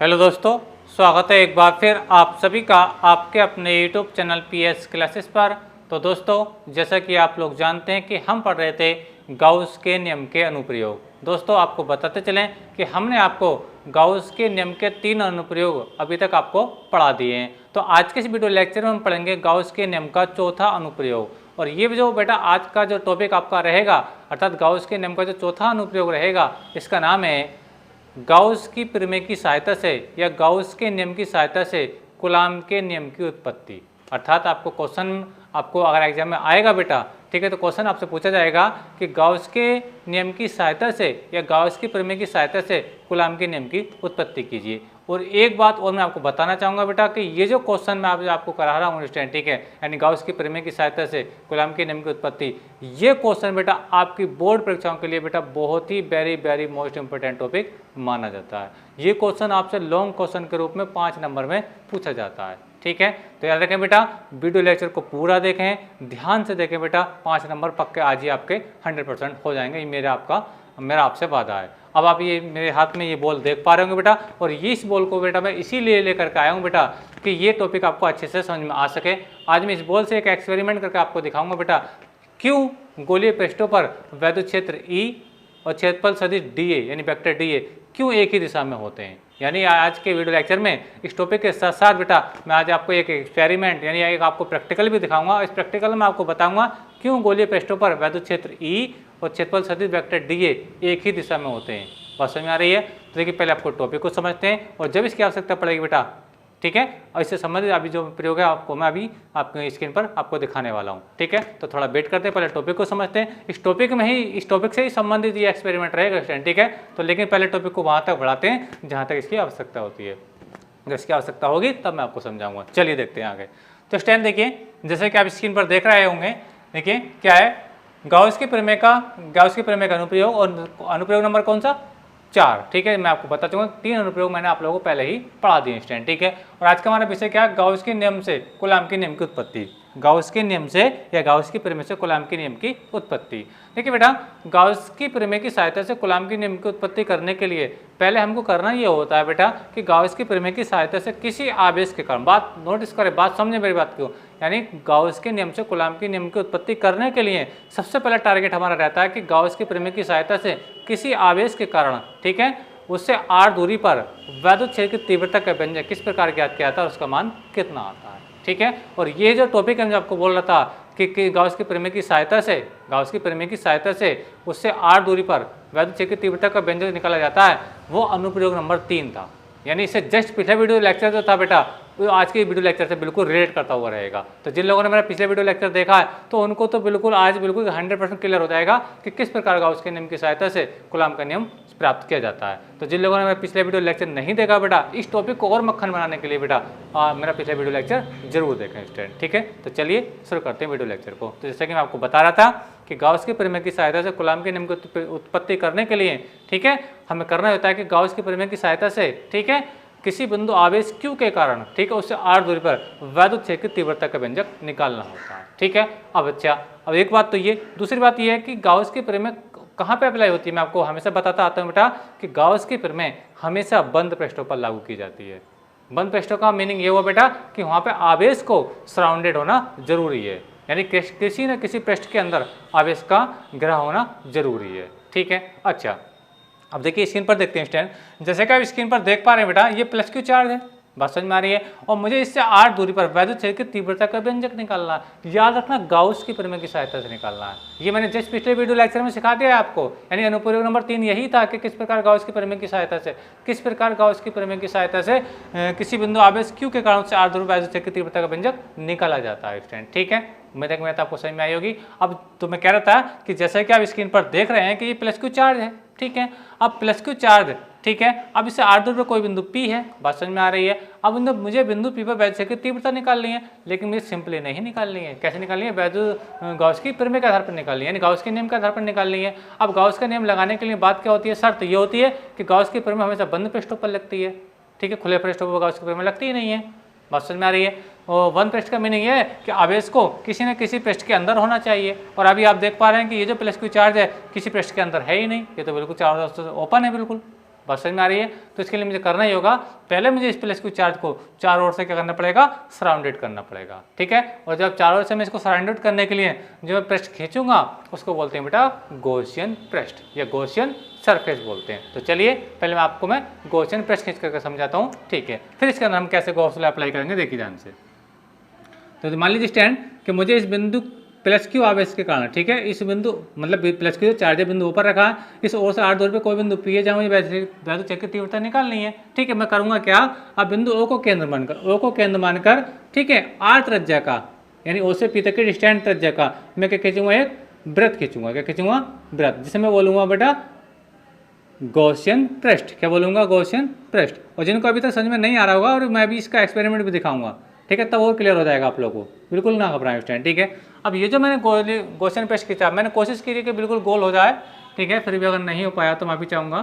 Hello दोस्तों, स्वागत है एक बार फिर आप सभी का आपके अपने यूट्यूब चैनल पीएस क्लासेस पर। तो दोस्तों, जैसा कि आप लोग जानते हैं कि हम पढ़ रहे थे गाउस के नियम के अनुप्रयोग। दोस्तों, आपको बताते चलें कि हमने आपको गाउस के नियम के 3 अनुप्रयोग अभी तक आपको पढ़ा दिए हैं। तो आज के इस वीडियो लेक्चर में हम पढ़ेंगे गाउस के नियम का चौथा अनुप्रयोग। और ये जो बेटा आज का जो टॉपिक आपका रहेगा, अर्थात गाउस के नियम का जो चौथा अनुप्रयोग रहेगा, इसका नाम है गाउस की प्रमेय की सहायता से या गाउस के नियम की सहायता से कूलाम के नियम की उत्पत्ति। अर्थात आपको क्वेश्चन आपको अगर एग्जाम में आएगा बेटा, ठीक है, तो क्वेश्चन आपसे पूछा जाएगा कि गाउस के नियम की सहायता से या गाउस की प्रमेय की सहायता से कूलाम के नियम की उत्पत्ति कीजिए। और एक बात और मैं आपको बताना चाहूँगा बेटा कि ये जो क्वेश्चन मैं आपको करा रहा हूँ स्टूडेंट, ठीक है, यानी गाउस की प्रमेय की सहायता से कूलाम के नियम की उत्पत्ति, ये क्वेश्चन बेटा आपकी बोर्ड परीक्षाओं के लिए बेटा बहुत ही वेरी मोस्ट इंपॉर्टेंट टॉपिक माना जाता है। ये क्वेश्चन आपसे लॉन्ग क्वेश्चन के रूप में 5 नंबर में पूछा जाता है, ठीक है। तो याद रखें बेटा, वीडियो लेक्चर को पूरा देखें, ध्यान से देखें बेटा, 5 नंबर पक्के आज ही आपके 100% हो जाएंगे। ये मेरा आपसे वादा है। अब आप ये मेरे हाथ में ये बॉल देख पा रहे होंगे बेटा, और ये इस बॉल को बेटा मैं इसीलिए लेकर के आया हूँ बेटा कि ये टॉपिक आपको अच्छे से समझ में आ सके। आज मैं इस बॉल से एक एक्सपेरिमेंट करके आपको दिखाऊंगा बेटा क्यों गोलीय पृष्ठों पर वैद्युत क्षेत्र E और क्षेत्रफल सदिश DA यानी वेक्टर DA क्यों एक ही दिशा में होते हैं। यानी आज के वीडियो लेक्चर में इस टॉपिक के साथ साथ बेटा मैं आज आपको एक एक्सपेरिमेंट यानी एक आपको प्रैक्टिकल भी दिखाऊंगा। इस प्रैक्टिकल में आपको बताऊंगा क्यों गोलीय पृष्ठों पर वैद्युत क्षेत्र E और क्षेत्रफल सदिश वेक्टर DA एक ही दिशा में होते हैं। बात समझ में आ रही है? तो देखिए, पहले आपको टॉपिक को समझते हैं और जब इसकी आवश्यकता पड़ेगी बेटा, ठीक है, और इससे संबंधित अभी जो प्रयोग है आपको मैं अभी आपके स्क्रीन पर आपको दिखाने वाला हूँ, ठीक है। तो थोड़ा वेट करते हैं, पहले टॉपिक को समझते हैं। इस टॉपिक से ही संबंधित ये एक्सपेरिमेंट रहेगा स्टूडेंट, ठीक है। तो लेकिन पहले टॉपिक को वहाँ तक बढ़ाते हैं जहाँ तक इसकी आवश्यकता होती है। जब इसकी आवश्यकता होगी तब मैं आपको समझाऊंगा। चलिए देखते हैं आगे। तो स्टूडेंट देखिए, जैसे कि आप स्क्रीन पर देख रहे होंगे, देखिए क्या है, गाउस के प्रमेय का अनुप्रयोग, और अनुप्रयोग नंबर कौन सा? 4, ठीक है। मैं आपको बता चुका 3 अनुप्रयोग मैंने आप लोगों को पहले ही पढ़ा दिए स्टूडेंट, ठीक है। और आज का हमारा विषय क्या है? गाउस के नियम से कूलाम के नियम की उत्पत्ति। गाउस के नियम से या गाउस की प्रमेय से कूलाम के नियम की उत्पत्ति। देखिए बेटा, गाउस की प्रमेय की सहायता से कूलाम के नियम की उत्पत्ति करने के लिए पहले हमको करना ये होता है बेटा कि गाउस की प्रमेय की सहायता से किसी आवेश के कारण, बात नोटिस करें, बात समझे मेरी बात को, यानी गाउस के नियम से कूलाम के नियम की उत्पत्ति करने के लिए सबसे पहला टारगेट हमारा रहता है कि गाउस की प्रमेय की सहायता से किसी आवेश के कारण, ठीक है, उससे r दूरी पर वैद्युत क्षेत्र की तीव्रता का व्यंजक किस प्रकार ज्ञात किया जाता है, उसका मान कितना आता है, ठीक है। और ये जो टॉपिक है मैं आपको बोल रहा था कि गाउस की प्रमेय की सहायता से उससे r दूरी पर वैद्युत क्षेत्र की तीव्रता का व्यंजक निकाला जाता है, वो अनुप्रयोग नंबर 3 था। यानी इससे जस्ट पिछला वीडियो लेक्चर जो था बेटा, वो आज के वीडियो लेक्चर से बिल्कुल रिलेट करता हुआ रहेगा। तो जिन लोगों ने मेरा पिछले वीडियो लेक्चर देखा है तो उनको तो बिल्कुल आज बिल्कुल 100% क्लियर हो जाएगा कि किस प्रकार गाउस के नियम की सहायता से कूलाम का नियम प्राप्त किया जाता है। तो जिन लोगों ने मेरा पिछले वीडियो लेक्चर नहीं देखा बेटा, इस टॉपिक को और मक्खन बनाने के लिए बेटा मेरा पिछले वीडियो लेक्चर जरूर देखें स्टूडेंट, ठीक है। तो चलिए शुरू करते हैं वीडियो लेक्चर को। तो जैसा कि मैं आपको बता रहा था कि गाउस की प्रमेय की सहायता से कूलाम के नियम की उत्पत्ति करने के लिए, ठीक है, हमें करना होता है कि गाउस की प्रमेय की सहायता से, ठीक है, किसी बिंदु आवेश Q के कारण, ठीक है, उससे r दूरी पर वैद्युत क्षेत्र की तीव्रता का व्यंजक निकालना होता है, ठीक है। अब एक बात तो ये, दूसरी बात ये है कि गाउस की प्रमेय कहाँ पे अप्लाई होती है। मैं आपको हमेशा बताता आता हूँ बेटा कि गाउस की प्रमेय हमेशा बंद पृष्ठों पर लागू की जाती है। बंद पृष्ठों का मीनिंग ये हुआ बेटा कि वहाँ पे आवेश को सराउंडेड होना जरूरी है, यानी किसी न किसी पृष्ठ के अंदर आवेश का ग्रह होना जरूरी है, ठीक है। अच्छा, अब देखिए स्क्रीन पर देखते हैं स्टूडेंट, जैसे कि आप स्क्रीन पर देख पा रहे हैं बेटा, ये +Q चार्ज है, बात समझ में आ रही है, और मुझे इससे r दूरी पर वैद्युत क्षेत्र की तीव्रता का व्यंजक निकालना है। याद रखना, गाउस की प्रमेय की सहायता से निकालना है। ये मैंने जस्ट पिछले वीडियो लेक्चर में सिखा दिया है आपको। यानी अनुप्रयोग नंबर 3 यही था कि किस प्रकार गाउस की प्रमेय की सहायता से किसी बिंदु आवेश Q के कारण से r दूरी वैद्युत क्षेत्र की तीव्रता का व्यंजक निकाला जाता है स्टूडेंट, ठीक है। मैं तो आपको समझ में आई होगी। अब तो मैं कह रहा था कि जैसे कि आप स्क्रीन पर देख रहे हैं कि ये +Q चार्ज है, ठीक है। अब +Q चार्ज, ठीक है, अब इससे r दूरी पर कोई बिंदु P है, बात समझ में आ रही है। अब मुझे बिंदु P पर वैद्युत क्षेत्र की तीव्रता निकालनी है, लेकिन मुझे सिंपली नहीं निकालनी है। कैसे निकालनी है? गाउस की प्रमेय के आधार पर निकालनी है, यानी गाउस के नियम के आधार पर निकालनी है। अब गाउस का नियम लगाने के लिए बात क्या होती है? शर्त ये होती है कि गाउस की प्रमेय हमेशा बंद पृष्ठों पर लगती है, ठीक है, खुले पृष्ठों पर गाउस की प्रमेय लगती ही नहीं है, बात समझ में आ रही है। और बंद पृष्ठ का मीनिंग ये है कि आवेश को किसी न किसी पृष्ठ के अंदर होना चाहिए, और अभी आप देख पा रहे हैं कि ये जो +Q चार्ज है किसी पृष्ठ के अंदर है ही नहीं, ये तो बिल्कुल चारों तरफ से ओपन है बिल्कुल, बात समझ में आ रही है। तो इसके लिए मुझे करना ही होगा, पहले मुझे इस प्लस क्यू चार्ज को चारों ओर से क्या करना पड़ेगा, सराउंडेड करना पड़ेगा, ठीक है। और जब चारों ओर से मैं इसको सराउंडेड करने के लिए जो मैं पृष्ठ खींचूंगा उसको बोलते हैं बेटा गॉसियन पृष्ठ या गॉसियन सरफेस बोलते हैं। तो चलिए पहले मैं गॉसियन पृष्ठ खींच करके समझाता हूँ, ठीक है। फिर इसके अंदर हम कैसे गॉस लॉ अप्लाई करेंगे, देखिए ध्यान से। तो मान लीजिए स्टैंड कि मुझे इस बिंदु प्लस क्यू आवेश के कारण, ठीक है, इस बिंदु मतलब प्लस क्यू चार्ज बिंदु ऊपर रखा है, इस ओर से 8 दूर पे कोई बिंदु पी है जहाँ मुझे वैद्युत क्षेत्र की तीव्रता निकालनी है, ठीक है। मैं करूँगा क्या, अब बिंदु ओ को केंद्र मानकर ठीक है, आर त्रिज्या का यानी ओ से पी तक के स्टैंड त्रिज्या का मैं क्या खींचूंगा, एक वृत्त खींचूंगा, क्या खींचूंगा, वृत्त, जिसे मैं बोलूँगा बेटा गॉसियन पृष्ठ। क्या बोलूँगा, गॉसियन पृष्ठ। और जिनको अभी तक समझ में नहीं आ रहा होगा और मैं अभी इसका एक्सपेरिमेंट भी दिखाऊंगा, ठीक है, तब और क्लियर हो जाएगा आप लोगों को, बिल्कुल ना घबराएं स्टैंड, ठीक है। अब ये जो मैंने गॉसियन पृष्ठ खींचा, मैंने कोशिश की कि बिल्कुल गोल हो जाए, ठीक है, फिर भी अगर नहीं हो पाया तो माफी चाहूँगा।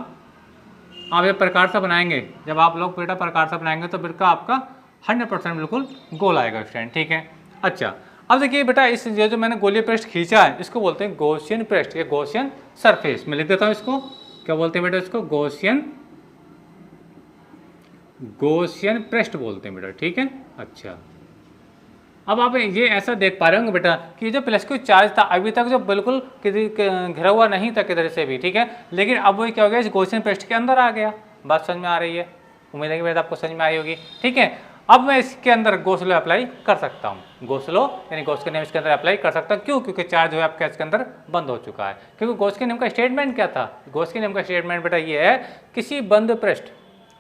आप ये प्रकार से बनाएंगे, जब आप लोग बेटा प्रकार से बनाएंगे तो बिल्कुल आपका 100% बिल्कुल गोल आएगा स्टैंड, ठीक है। अच्छा, अब देखिए बेटा इस ये जो मैंने गोलीय पृष्ठ खींचा है इसको बोलते हैं गॉसियन पृष्ठ या गॉसियन सरफेस। मैं लिख देता हूँ इसको, क्या बोलते हैं बेटा इसको, गॉसियन पृष्ठ बोलते हैं बेटा, ठीक है। अच्छा, अब आप ये ऐसा देख पा रहे होंगे बेटा कि जो प्लस क्यू चार्ज था अभी तक जो बिल्कुल घिरा हुआ नहीं था किधर से भी, ठीक है, लेकिन अब वो क्या हो गया, इस गॉसियन पृष्ठ के अंदर आ गया। बात समझ में आ रही है, उम्मीद है कि बेटा आपको समझ में आई होगी, ठीक है। अब मैं इसके अंदर गॉस लॉ अप्लाई कर सकता हूँ, गॉस लॉ यानी गॉस के नियम इसके अंदर अप्लाई कर सकता हूँ। क्यों, क्योंकि चार्ज जो है आपका इसके अंदर बंद हो चुका है। क्योंकि गॉस के नियम का स्टेटमेंट क्या था, गॉस के नियम का स्टेटमेंट बेटा ये है, किसी बंद पृष्ठ,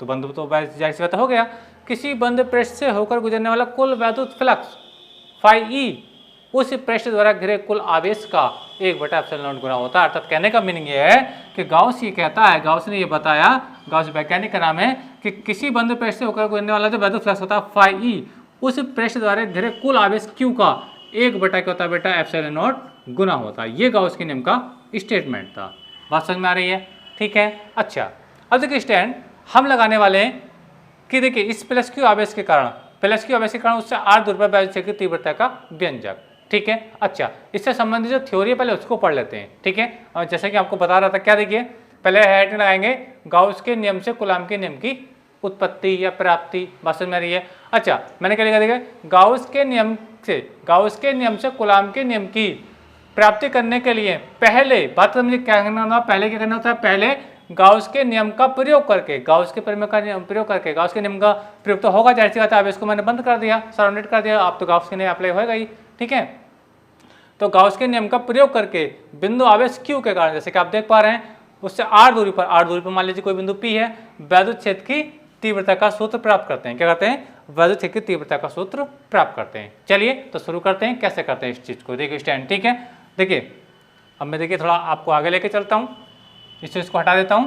तो बंद तो जाहिर सी बात हो गया, किसी बंद पृष्ठ से होकर गुजरने वाला कुल वैद्युत फ्लक्स फाई ई उस पृष्ठ द्वारा घिरे कुल आवेश का 1/ε0 गुना होता है। अर्थात कहने का मीनिंग ये है कि गाउस ये कहता है, गाउस ने ये बताया, गाउस वैज्ञानिक का नाम है, कि किसी बंद पृष्ठ से होकर गुजरने वाला जो वैद्युत फ्लक्स होता है फाई ई उस पृष्ठ द्वारा घिरे कुल आवेश क्यू का 1/क्या होता है बेटा, ε0 गुना होता है। ये गाउस के नियम का स्टेटमेंट था। बात समझ में आ रही है, ठीक है। अच्छा, अब देखिए स्टैंड हम लगाने वाले हैं कि देखिए इस प्लस क्यू आवेश के कारण उससे 8 दूर पर वैद्युत क्षेत्र की तीव्रता का व्यंजक, ठीक है। अच्छा, इससे संबंधित जो थ्योरी है पहले उसको पढ़ लेते हैं, ठीक है। और जैसे कि आपको बता रहा था, क्या देखिए पहले हेडिंग लगाएंगे गाउस के नियम से कूलाम के नियम की उत्पत्ति या प्राप्ति। बात समझ में आ रही है। अच्छा, मैंने क्या लिखा, देखिए गाउस के नियम से कूलाम के नियम की प्राप्ति करने के लिए पहले बात मुझे क्या करना होता है, पहले क्या करना होता है, पहले गाउस के नियम का प्रयोग करके, गाउस के नियम का प्रयोग तो होगा, जाहिर सी बात है। अब इसको मैंने बंद कर दिया, सराउंडेड कर दिया, अब तो गाउस के नियम अप्लाई होगा ही, ठीक है। तो गाउस के नियम का प्रयोग करके बिंदु आवेश क्यू के कारण, जैसे कि आप देख पा रहे हैं, उससे 8 दूरी पर मान लीजिए कोई बिंदु पी है, वैद्युत क्षेत्र की तीव्रता का सूत्र प्राप्त करते हैं। क्या करते हैं, वैद्युत क्षेत्र की तीव्रता का सूत्र प्राप्त करते हैं। चलिए तो शुरू करते हैं, कैसे करते हैं इस चीज को, देखिए स्टैंड, ठीक है। देखिए अब मैं देखिए थोड़ा आपको आगे लेके चलता हूँ, इस चीज को हटा देता हूँ।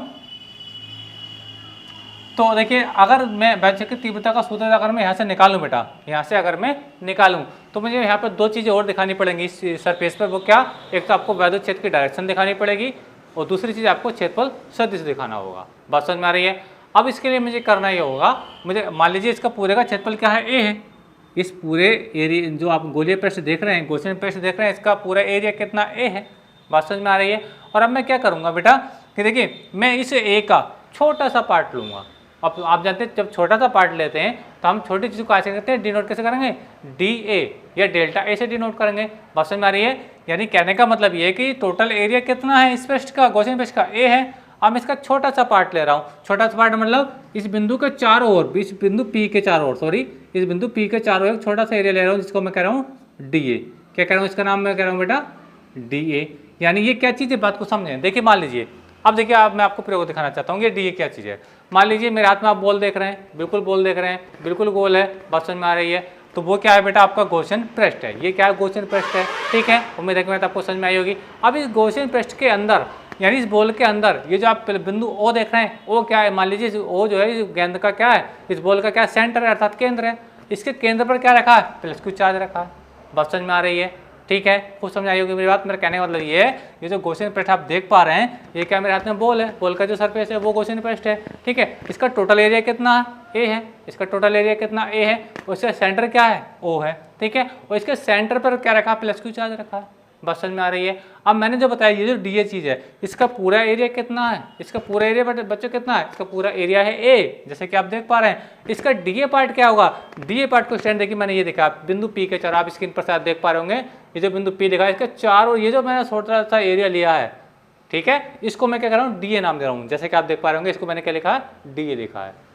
तो देखिए अगर मैं वैद्युत क्षेत्र की तीव्रता का सूत्र अगर मैं यहाँ से निकालूं बेटा, यहाँ से अगर मैं निकालूं तो मुझे यहाँ पर 2 चीज़ें और दिखानी पड़ेंगी इस सरफेस पर। वो क्या, एक तो आपको वैद्युत क्षेत्र की डायरेक्शन दिखानी पड़ेगी और दूसरी चीज़ आपको क्षेत्रफल सदिश दिखाना होगा। बात समझ में आ रही है। अब इसके लिए मुझे करना ये होगा, मुझे मान लीजिए इसका पूरे का क्षेत्रफल क्या है, ए है। इस पूरे एरिया जो आप गोलीय पृष्ठ देख रहे हैं, गॉसियन पृष्ठ देख रहे हैं, इसका पूरा एरिया कितना, ए है। बात समझ में आ रही है। और अब मैं क्या करूँगा बेटा कि देखिए मैं इस ए का छोटा सा पार्ट लूँगा। अब आप जानते हैं जब छोटा सा पार्ट लेते हैं तो हम छोटी चीज़ को कैसे करते हैं, डिनोट कैसे करेंगे, डी ए या डेल्टा ए से डिनोट करेंगे। बात समझ में आ रही है। यानी कहने का मतलब ये है कि टोटल एरिया कितना है इस पृष्ठ का, गॉसियन पृष्ठ का, ए है। अब मैं इसका छोटा सा पार्ट ले रहा हूँ। छोटा सा पार्ट मतलब इस बिंदु के चारों ओर, इस बिंदु पी के चारों ओर, इस बिंदु पी के चारों ओर छोटा सा एरिया ले रहा हूँ, जिसको मैं कह रहा हूँ डी ए। क्या कह रहा हूँ, इसका नाम मैं कह रहा हूँ बेटा डी ए। यानी ये क्या चीज़ है, बात को समझें। देखिए मान लीजिए, अब देखिए अब मैं आपको प्रयोग दिखाना चाहता हूँ, ये डी ए क्या चीज़ है। मान लीजिए मेरे हाथ में आप बॉल देख रहे हैं, बिल्कुल बॉल देख रहे हैं, बिल्कुल गोल है, बात समझ में आ रही है। तो वो क्या है बेटा, आपका गॉसियन पृष्ठ है। ये क्या है, गॉसियन पृष्ठ है, ठीक है। उम्मीद है कि आपको समझ में आई होगी। अब इस गॉसियन पृष्ठ के अंदर यानी इस बॉल के अंदर ये जो आप बिंदु ओ देख रहे हैं, वो क्या है, मान लीजिए ओ जो है इस गेंद का क्या है, इस बॉल का क्या है, सेंटर है अर्थात केंद्र है। इसके केंद्र पर क्या रखा है, प्लस क्यू चार्ज रखा है। बात समझ में आ रही है, ठीक है। खूब समझ आई होगी मेरी बात। मेरा कहने का मतलब ये है, ये जो गॉसियन पृष्ठ आप देख पा रहे हैं, ये क्या मेरे हाथ में बॉल है, बॉल का जो सरफेस है वो गॉसियन पृष्ठ है, ठीक है। इसका टोटल एरिया कितना है, ए है। इसका टोटल एरिया कितना, ए है। उसका सेंटर क्या है, ओ है, ठीक है। और इसके सेंटर पर क्या रखा, प्लस क्यू चार्ज रखा है। बात समझ में आ रही है। अब मैंने जो बताया ये जो डी ए चीज़ है इसका पूरा एरिया कितना है, इसका पूरा एरिया बच्चों कितना है, इसका पूरा एरिया है ए, जैसे कि आप देख पा रहे हैं। इसका डी ए पार्ट क्या होगा, डी ए पार्ट को स्टैंड देखिए मैंने ये देखा बिंदु पी के चारों, आप स्क्रीन पर साथ देख पा रहे होंगे ये जो बिंदु पी दिखा है इसका चारों ये जो मैंने छोटा सा एरिया लिया है, ठीक है, इसको मैं क्या कर रहा हूँ डी ए नाम दे रहा हूँ, जैसे कि आप देख पा रहे होंगे इसको मैंने क्या लिखा है डी ए लिखा है।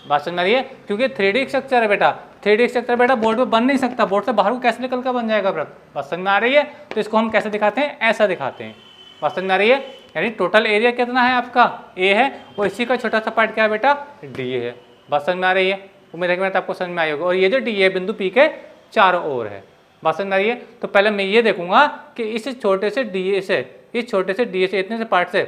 बात समझ में आ रही है, क्योंकि 3D स्ट्रक्चर है बेटा, 3D स्ट्रक्चर बेटा बोर्ड पे बन नहीं सकता, बोर्ड से बाहर को कैसे निकल कर बन जाएगा व्रत। बात समझ में आ रही है, तो इसको हम कैसे दिखाते हैं, ऐसा दिखाते हैं। बात समझ में आ रही है, यानी टोटल एरिया कितना है आपका ए है और इसी का छोटा सा पार्ट क्या है बेटा डी ए है। बात समझ में आ रही है, उम्मीद है कि आपको समझ में आई होगी। और ये जो डी ए बिंदु पी के चारों ओर है। बात समझ में आ रही है, तो पहले मैं ये देखूंगा कि इस छोटे से डी ए से, इस छोटे से डी ए से, इतने से पार्ट से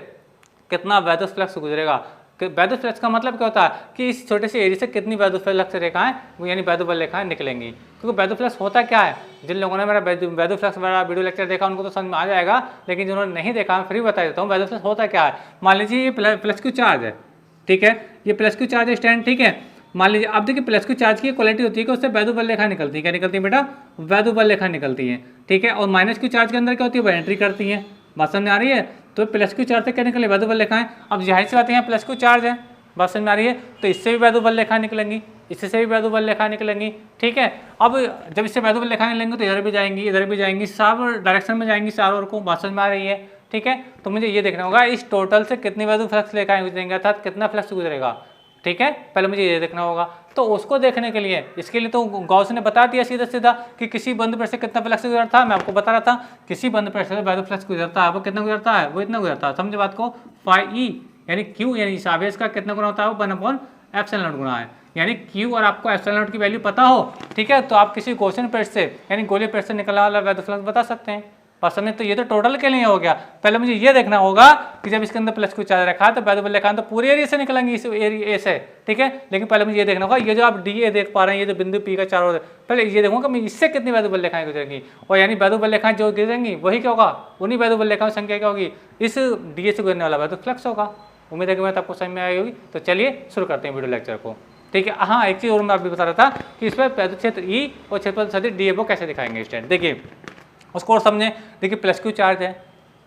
कितना वैद्युत फ्लक्स गुजरेगा। वैद्युत फ्लक्स का मतलब क्या होता है कि इस छोटे से एरिया से कितनी वैद्युत फ्लक्स रेखाएं वो यानी वैद्युत बल रेखाएं निकलेंगी। क्योंकि वैद्युत फ्लक्स होता क्या है, जिन लोगों ने मेरा वैद्युत फ्लक्स वाला वीडियो लेक्चर देखा उनको तो समझ में आ जाएगा, लेकिन जिन्होंने नहीं देखा मैं फिर बता देता हूँ वैद्युत फ्लक्स होता क्या है। मान लीजिए ये प्लस क्यू चार्ज है, ठीक है, ये प्लस क्यू चार्ज स्टैंड, ठीक है। मान लीजिए अब देखिए प्लस क्यू चार्ज की क्वालिटी होती है कि उससे वैद्युत बल रेखा निकलती है, क्या निकलती है बेटा वैद्युत बल रेखा निकलती है, ठीक है। और माइनस क्यू चार्ज के अंदर क्या होती है वो एंट्री करती है। बात समझ में आ रही है, तो प्लस क्यू चार्ज से क्या निकले वैद्युत बल रेखाएं। अब जाहिर सी बात है यहाँ प्लस क्यू चार्ज है, बात समझ में आ रही है, तो इससे भी वैद्युत बल रेखाएं निकलेंगी, इससे भी वैद्युत बल रेखाएं निकलेंगी, ठीक है। अब जब इससे वैद्युत बल रेखाएं निकलेंगी तो इधर भी जाएंगी, इधर भी जाएंगी, सब डायरेक्शन में जाएंगी चारों ओर को। बात समझ में आ रही है, ठीक है। तो मुझे ये देखना होगा इस टोटल से कितनी वैद्युत फ्लक्स रेखाएं गुजरेंगे, अर्थात कितना फ्लक्स गुजरेगा, ठीक है। पहले मुझे ये देखना होगा, तो उसको देखने के लिए इसके लिए तो गॉस ने बता दिया सीधा सीधा कि किसी बंद पर से कितना फ्लक्स गुजरता है। मैं आपको बता रहा था किसी बंद पर से वैद्युत फ्लक्स गुजरता है वो कितना गुजरता है, वो इतना गुजरता है। समझे बात को, फाई ई यानी क्यू यानी इस आवेश का कितना गुना होता है वो 1/ε0 गुना है, यानी क्यू और आपको ε0 की वैल्यू पता हो, ठीक है, तो आप किसी क्वेश्चन पेज से यानी गोले पेज से निकलने वाला वैद्युत फ्लक्स बता सकते हैं। बात समझ, तो ये तो टोटल के लिए हो गया। पहले मुझे ये देखना होगा कि जब इसके अंदर प्लस क्यू चार्ज रखा है तो वैद्युत बल रेखाएं तो पूरे एरिया से निकलेंगी इस एरिया से, ठीक है। लेकिन पहले मुझे ये देखना होगा ये जो आप डी ए देख पा रहे हैं ये जो बिंदु पी का चारों, पहले ये देखूंगा कि इससे कितनी वैद्युत बल रेखाएं गुजरेंगी, और यानी वैद्युत बल रेखाएं जो गिरेंगी वही क्या होगा, उन्हीं वैद्युत बल रेखाओं की संख्या क्या होगी, इस डी ए से गुजरने वाला वैद्युत फ्लक्स होगा। उम्मीद है कि मैं आपको समझ में आई होगी। तो चलिए शुरू करते हैं वीडियो लेक्चर को, ठीक है। हाँ, एक चीज़ और मैं अभी बता रहा था कि इस पर वैद्युत क्षेत्र ई और क्षेत्रफल सदिश डी ए को कैसे दिखाएंगे स्टैंड। देखिए उसको और समझें। देखिए प्लस क्यू चार्ज है,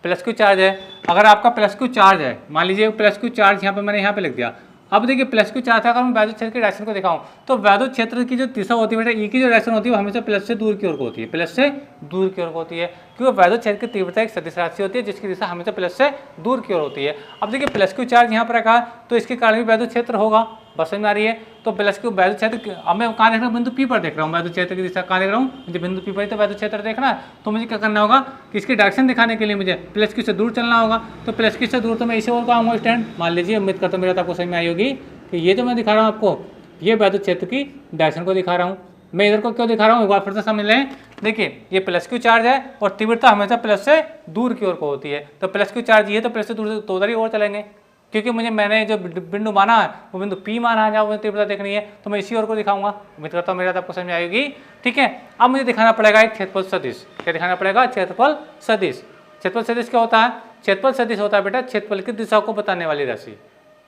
प्लस क्यू चार्ज है, अगर आपका प्लस क्यू चार्ज है, मान लीजिए प्लस क्यू चार्ज यहाँ पे मैंने यहाँ पे लिख दिया। अब देखिए प्लस क्यू चार्ज है, अगर मैं वैद्युत क्षेत्र की डायरेक्शन को दिखाऊं तो वैद्युत क्षेत्र की जो दिशा होती है बेटा ई की जो डायरेक्शन होती है वो हमेशा प्लस से दूर की ओर को होती है, प्लस से दूर की ओर को होती है, क्योंकि वैद्युत क्षेत्र की तीव्रता एक सदिश राशि होती है जिसकी दिशा हमेशा प्लस से दूर की ओर होती है। अब देखिए प्लस क्यू चार्ज यहाँ पर रखा तो इसके कारण भी वैद्युत क्षेत्र होगा, बस समझ में आ रही है। तो प्लस क्यू वैद्युत क्षेत्र, अब मैं कहाँ देख रहा हूँ, बिंदु पी पर देख रहा हूँ, वैद्युत क्षेत्र की दिशा कहाँ देख रहा हूँ, मुझे बिंदु पी पर तो वैद्युत क्षेत्र देखना है। तो मुझे क्या करना होगा कि इसकी डायरेक्शन दिखाने के लिए मुझे प्लस क्यू से दूर चलना होगा। तो प्लस क्यू से दूर तो मैं इसे और आऊँगा स्टैंड, मान लीजिए, उम्मीद करता हूँ मेरा आपको समझ में आई होगी कि ये जो मैं दिखा रहा हूँ आपको ये वैद्युत क्षेत्र की डायरेक्शन को दिखा रहा हूँ। मैं इधर को क्यों दिखा रहा हूँ एक बार फिर से समझ लें। देखिए ये प्लस क्यू चार्ज है और तीव्रता हमेशा प्लस से दूर की ओर को होती है, तो प्लस क्यू चार्ज ये तो प्लस से दूर तो उधर ही और चलेंगे, क्योंकि मैंने जो बिंदु माना है वो बिंदु पी माना है जहाँ मुझे तीव्रता देखनी है, तो मैं इसी ओर को दिखाऊंगा। उम्मीद करता हूँ मेरा आपको समझ में आएगी, ठीक है। अब मुझे दिखाना पड़ेगा एक क्षेत्रफल सदिश। क्या दिखाना पड़ेगा, क्षेत्रफल सदिश। क्षेत्रफल सदिश क्या होता है, क्षेत्रफल सदिश होता है बेटा क्षेत्रफल की दिशा को बताने वाली राशि,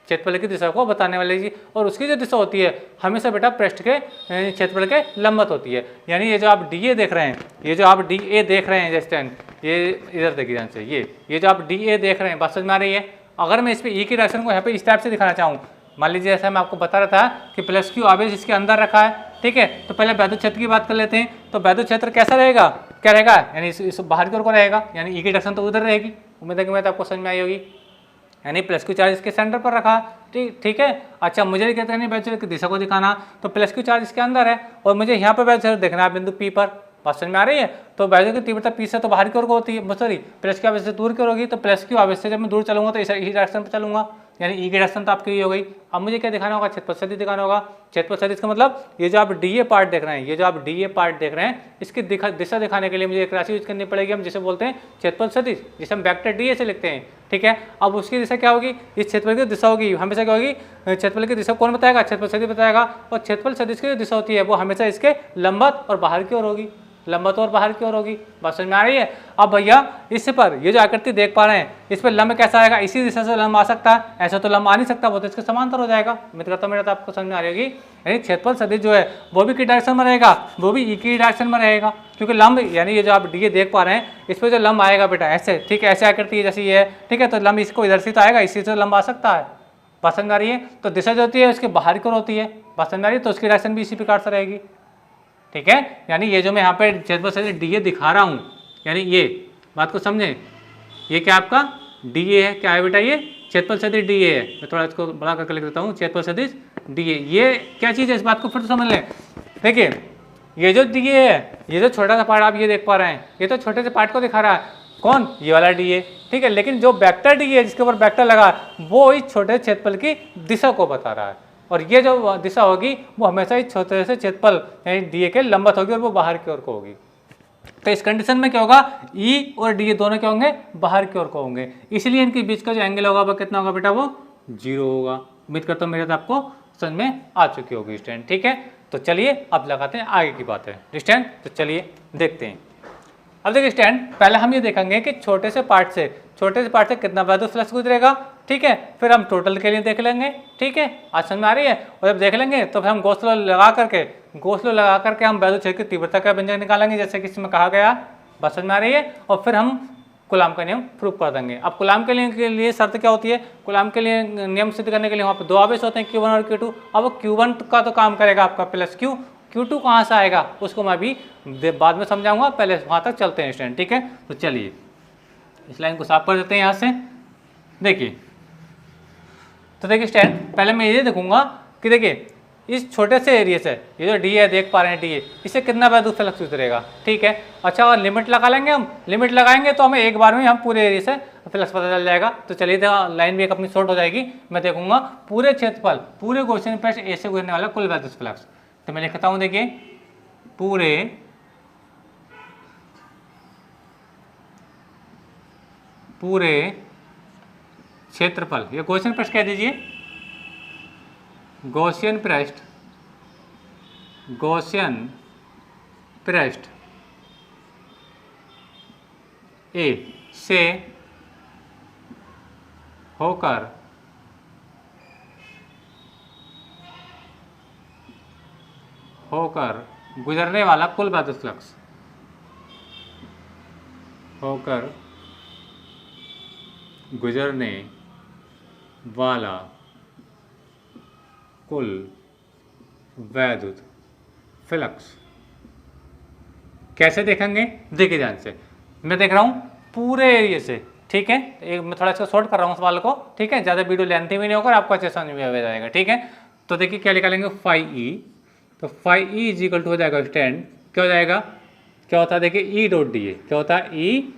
क्षेत्रफल की दिशा को बताने वाली चीज, और उसकी जो दिशा होती है हमेशा बेटा पृष्ठ के क्षेत्रफल के लंबवत होती है। यानी ये जो आप डी ए देख रहे हैं, ये जो आप डी ए देख रहे हैं जैसे ये इधर देखिए ध्यान से, ये जो आप डी ए देख रहे हैं, बात समझ में आ रही है। अगर मैं इस पर ई की डायरेक्शन को यहाँ पे इस टाइप से दिखाना चाहूँ, मान लीजिए जैसा मैं आपको बता रहा था कि प्लस क्यू आवेश इसके अंदर रखा है, ठीक है। तो पहले वैद्युत क्षेत्र की बात कर लेते हैं। तो वैद्युत क्षेत्र कैसा रहेगा, क्या रहेगा, यानी इस बाहर की ओर को रहेगा, यानी ई की डायरेक्शन तो उधर रहेगी। उम्मीद है कि मैं तो आपको समझ में आई होगी। यानी प्लस क्यू चार्ज इसके सेंटर पर रखा, ठीक है। अच्छा, मुझे कहते हैं वैद्युत क्षेत्र की दिशा को दिखाना, तो प्लस क्यू चार्ज इसके अंदर है और मुझे यहाँ पर वैद्युत क्षेत्र देखना है बिंदु पी पर, बात समझ में आ रही है। तो वैद्युत की तीव्रता पी से तो बाहर की ओर को होती है, सॉरी प्लस क्यू आवेश से दूर की ओर होगी, तो प्लस क्यू आवेश से जब मैं दूर चलूंगा तो इस डायरेक्शन पर चलूंगा, यानी ई की डायरेक्शन तो आपकी हो गई। अब मुझे क्या दिखाना होगा, क्षेत्रफल सदिश दिखाना होगा। क्षेत्रफल सदिश का मतलब ये जो आप डी ए पार्ट देख रहे हैं, ये जो आप डी ए पार्ट देख रहे हैं, इसकी दिशा दिखाने के लिए मुझे एक राशि यूज करनी पड़ेगी, हम जिसे बोलते हैं क्षेत्रफल सदिश, जिसे हम वेक्टर डी ए से लिखते हैं, ठीक है। अब उसकी दिशा क्या होगी, इस क्षेत्रफल की दिशा होगी, हमेशा क्या होगी, क्षेत्रफल की दिशा कौन बताएगा, क्षेत्रफल सदिश बताएगा। और क्षेत्रफल सदिश की जो दिशा होती है वो हमेशा इसके लंबवत और बाहर की ओर होगी, लंबवत और बाहर की ओर होगी। बात समझ में आ रही है। अब भैया इस पर ये जो आकृति देख पा रहे हैं इस पर लंब कैसा आएगा, इसी दिशा से लंब आ सकता है, ऐसा तो लंब आ नहीं सकता, वो तो इसके समांतर हो जाएगा। उम्मीद करता हूं मेरा तो आपको समझ में आ रही होगी। यानी क्षेत्रफल सदिश जो है वो भी किस डायरेक्शन में रहेगा, वो भी ई की डायरेक्शन में रहेगा, क्योंकि लंब यानी ये जो आप डी देख पा रहे हैं इस पर जो लंब आएगा बेटा ऐसे, ठीक है, ऐसे आकृति जैसे ये है, ठीक है, तो लंब इसको इधर से तो आएगा, इसी से लंब आ सकता है। बात समझ में आ रही है। तो दिशा जो होती है उसके बाहर की ओर होती है, बात समझ में आ रही है, तो उसकी डायरेक्शन भी इसी प्रकार से रहेगी, ठीक है। यानी ये जो मैं यहाँ पे क्षेत्रफल सदिश डी दिखा रहा हूँ, यानी ये बात को समझें, ये क्या आपका डी है, क्या है बेटा, ये क्षेत्रफल सदिश डी है। मैं थोड़ा इसको बड़ा करके लिख देता हूँ, क्षेत्रफल सदिश डी, ये क्या चीज़ है, इस बात को फिर तो समझ लें। देखिए ये जो डी है, ये जो छोटा सा पार्ट आप ये देख पा रहे हैं, ये तो छोटे से पार्ट को दिखा रहा है, कौन, ये वाला डी है, ठीक है, लेकिन जो वेक्टर डी है जिसके ऊपर वेक्टर लगा वो इस छोटे क्षेत्रफल की दिशा को बता रहा है, और ये जो दिशा होगी वो हमेशा इस छोटे से क्षेत्रफल यानी डी के लंबवत होगी और वो बाहर की ओर को होगी। तो इस कंडीशन में क्या होगा, ई और डी दोनों क्या होंगे, बाहर की ओर को होंगे, इसलिए इनके बीच का जो एंगल होगा वो कितना होगा बेटा, वो 0 होगा। उम्मीद करता हूँ मेरे तो आपको समझ में आ चुकी होगी स्टूडेंट, ठीक है। तो चलिए अब लगाते हैं आगे की बातें स्टूडेंट, तो चलिए देखते हैं। अब देखिए स्टूडेंट, पहले हम ये देखेंगे कि छोटे से पार्ट से कितना वैद्युत फ्लक्स गुजरेगा, ठीक है, फिर हम टोटल के लिए देख लेंगे, ठीक है, आज समझ में आ रही है। और जब देख लेंगे तो फिर हम गॉस लॉ लगा करके हम वैद्युत क्षेत्र की तीव्रता का व्यंजक निकालेंगे, जैसे कि इसमें कहा गया, बात समझ में आ रही है। और फिर हम कूलाम का नियम प्रूव कर देंगे। अब कूलाम के लिए शर्त क्या होती है, कूलाम के लिए नियम सिद्ध करने के लिए वहाँ पर 2 आवेश होते हैं, Q1 और Q2। अब Q1 का तो काम करेगा आपका प्लस Q, Q2 कहाँ से आएगा उसको मैं अभी बाद में समझाऊंगा, पहले वहाँ तक चलते हैं स्टूडेंट, ठीक है। तो चलिए इस लाइन को साफ कर देते हैं यहाँ से। देखिए तो देखिए स्टूडेंट, पहले मैं ये देखूंगा कि देखिए इस छोटे से एरिया से ये जो डी है देख पा रहे हैं, डी है, इससे कितना वैद्युत फ्लक्स उतरेगा, ठीक है। अच्छा, और लिमिट लगा लेंगे, हम लिमिट लगाएंगे तो हमें एक बार में हम पूरे एरिया से फ्लक्स पता चल जाएगा। तो चलिए लाइन भी एक अपनी शॉर्ट हो जाएगी। मैं देखूंगा पूरे क्षेत्रफल, पूरे गॉसियन पृष्ठ ए से गुजरने वाला कुल वैद्युत फ्लक्स। तो मैं लिखता हूँ, देखिए पूरे क्षेत्रफल, ये गॉसियन पृष्ठ कह दीजिए, गॉसियन पृष्ठ ए से होकर गुजरने वाला कुल वैद्युत फ्लक्स, होकर गुजरने वाला कुल वैद्युत फ्लक्स कैसे देखेंगे, देखिए ध्यान से। मैं देख रहा हूँ पूरे एरिया से, ठीक है, एक मैं थोड़ा इसको शॉर्ट कर रहा हूँ सवाल को, ठीक है, ज़्यादा वीडियो लेंथी भी नहीं होगा, आपको अच्छे समझ में आ जाएगा, ठीक है। तो देखिए क्या निकालेंगे, फाई ई, तो phi E is equal to हो जाएगा स्टैंड, क्या हो जाएगा, क्या होता है, देखिए ई डॉट डी ए, क्या होता है, ई